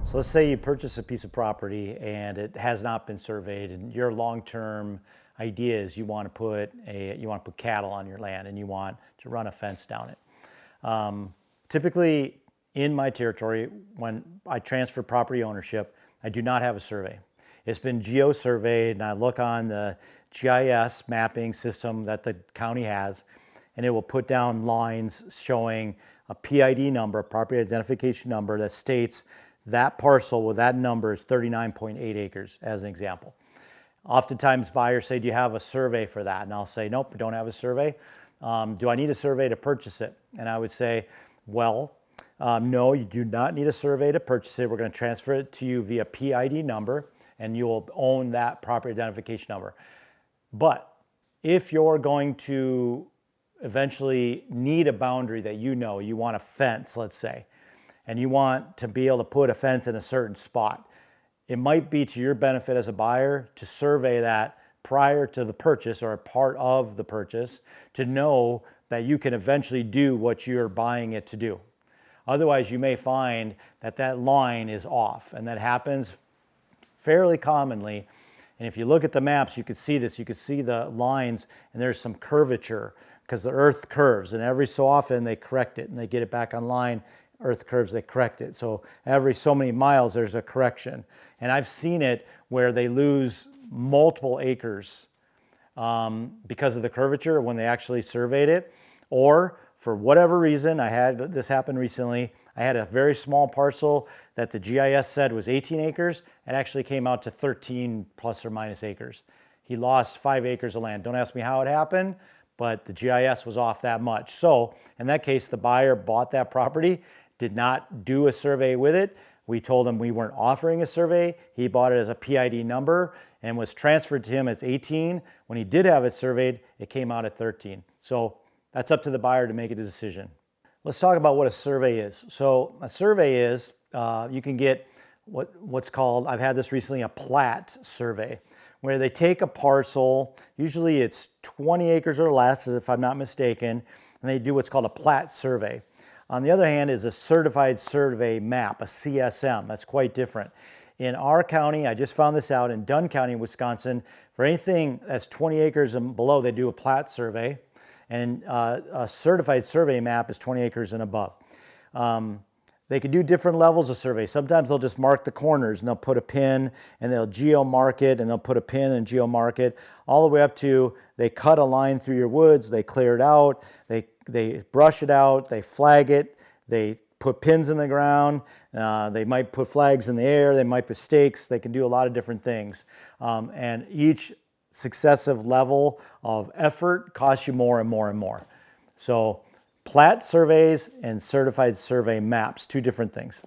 So let's say you purchase a piece of property and it has not been surveyed, and your long-term idea is you want to put cattle on your land and you want to run a fence down it. Typically in my territory, when I transfer property ownership, I do not have a survey. It's been geo-surveyed, and I look on the GIS mapping system that the county has, and it will put down lines showing a PID number, a property identification number, that states that parcel with that number is 39.8 acres, as an example. Oftentimes buyers say, do you have a survey for that? And I'll say, nope, I don't have a survey. Do I need a survey to purchase it? And I would say, well, no, you do not need a survey to purchase it. We're going to transfer it to you via PID number, and you will own that property identification number. But if you're going to eventually need a boundary that you want a fence, let's say, and you want to be able to put a fence in a certain spot, it might be to your benefit as a buyer to survey that prior to the purchase or a part of the purchase to know that you can eventually do what you're buying it to do. Otherwise, you may find that that line is off, and that happens fairly commonly. And if you look at the maps, you could see this. You could see the lines, and there's some curvature because the earth curves, and every so often they correct it and they get it back online. Earth curves, they correct it. So every so many miles, there's a correction. And I've seen it where they lose multiple acres because of the curvature when they actually surveyed it. Or for whatever reason, I had this happen recently. I had a very small parcel that the GIS said was 18 acres. It actually came out to 13 plus or minus acres. He lost 5 acres of land. Don't ask me how it happened, but the GIS was off that much. So in that case, the buyer bought that property, did not do a survey with it. We told him we weren't offering a survey. He bought it as a PID number and was transferred to him as 18. When he did have it surveyed, it came out at 13. So that's up to the buyer to make a decision. Let's talk about what a survey is. So a survey is, you can get what's called, I've had this recently, a plat survey, where they take a parcel, usually it's 20 acres or less, if I'm not mistaken, and they do what's called a plat survey. On the other hand is a certified survey map, a CSM. That's quite different. In our county, I just found this out, in Dunn County, Wisconsin, for anything that's 20 acres and below, they do a plat survey, and a certified survey map is 20 acres and above. They can do different levels of survey. Sometimes they'll just mark the corners and they'll put a pin and they'll geo-mark it, and they'll put a pin and geo-mark it, all the way up to they cut a line through your woods, they clear it out, they brush it out, they flag it, they put pins in the ground, they might put flags in the air, they might put stakes, they can do a lot of different things. And each successive level of effort costs you more and more and more. So plat surveys and certified survey maps, two different things.